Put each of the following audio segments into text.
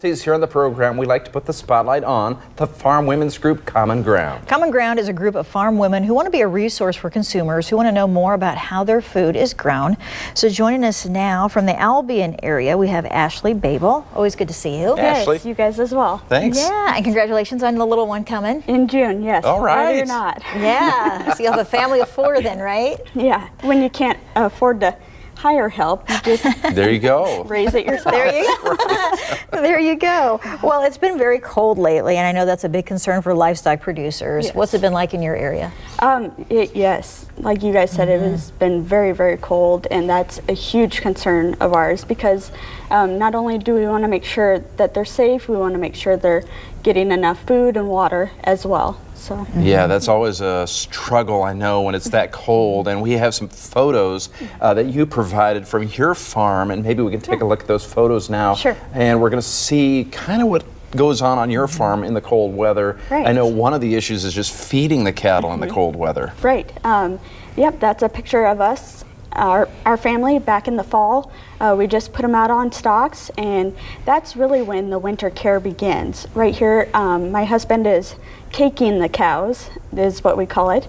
Here on the program, we like to put the spotlight on the farm women's group Common Ground. Common Ground is a group of farm women who want to be a resource for consumers who want to know more about how their food is grown. So joining us now from the Albion area, we have Ashley Babl. Always good to see you. Ashley. Yes, you guys as well. Thanks. Yeah, and congratulations on the little one coming. In June, yes. All right. Ready or not. Yeah, so you have a family of 4 then, right? Yeah, when you can't afford to hire help, you just There you go. raise it yourself. There you go. There you go. Well, it's been very cold lately, and I know that's a big concern for livestock producers. Yes. What's it been like in your area? Yes, like you guys said, it has been very, very cold, and that's a huge concern of ours because not only do we want to make sure that they're safe, we want to make sure they're getting enough food and water as well. So. Yeah, that's always a struggle, I know, when it's that cold. And we have some photos that you provided from your farm, and maybe we can take a look at those photos now. Sure. And we're going to see kind of what goes on your farm in the cold weather. Right. I know one of the issues is just feeding the cattle in the cold weather. Right. Yep, that's a picture of us. Our family back in the fall. We just put them out on stalks, and that's really when the winter care begins. Right here, my husband is caking the cows, is what we call it.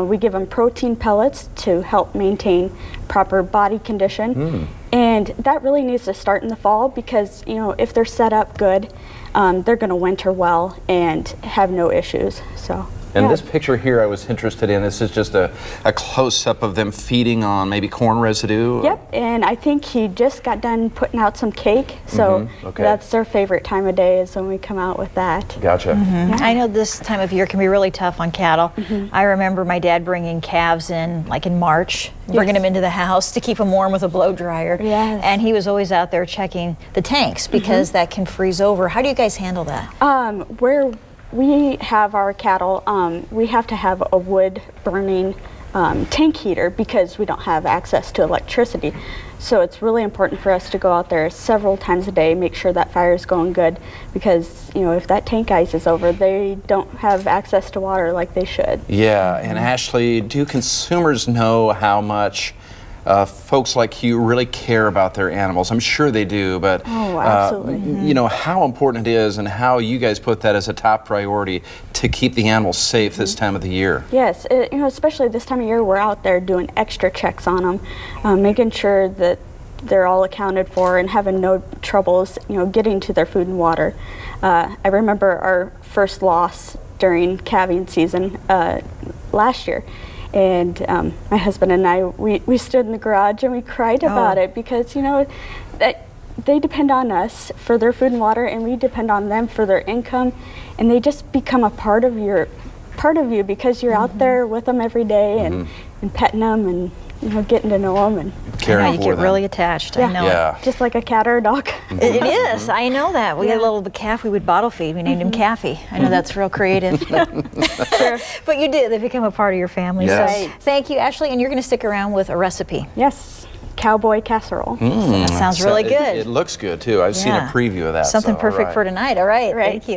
We give them protein pellets to help maintain proper body condition. And that really needs to start in the fall because, you know, if they're set up good, they're going to winter well and have no issues. So. And yeah. this picture here I was interested in. This is just a close-up of them feeding on maybe corn residue. Yep, and I think he just got done putting out some cake, so okay. that's their favorite time of day is when we come out with that. Gotcha. Yeah. I know this time of year can be really tough on cattle. I remember my dad bringing calves in, like in March, bringing them into the house to keep them warm with a blow dryer. Yes. And he was always out there checking the tanks because that can freeze over. How do you guys handle that? Where we have our cattle, we have to have a wood burning tank heater because we don't have access to electricity. So it's really important for us to go out there several times a day, make sure that fire is going good, because you know if that tank ice is over, they don't have access to water like they should. Yeah, and Ashley, do consumers know how much folks like you really care about their animals? I'm sure they do, but Oh, absolutely. you know how important it is and how you guys put that as a top priority to keep the animals safe this time of the year. Yes, you know, especially this time of year, we're out there doing extra checks on them, making sure that they're all accounted for and having no troubles, you know, getting to their food and water. I remember our first loss during calving season last year. And my husband and I, we stood in the garage and we cried about it because, you know, that they depend on us for their food and water, and we depend on them for their income, and they just become a part of you because you're out there with them every day and petting them and, you know, getting to know them and Caring you for get them. really attached. I know Yeah. just like a cat or a dog. it. It is. I know that. We had a little calf we would bottle feed. We named him Caffy. I know that's real creative. Sure. But you did. They become a part of your family. Yes. So thank you, Ashley. And you're going to stick around with a recipe. Yes, cowboy casserole. That sounds really good. It looks good too. I've seen a preview of that. Something so, all perfect right. for tonight. All right. Right. Thank you.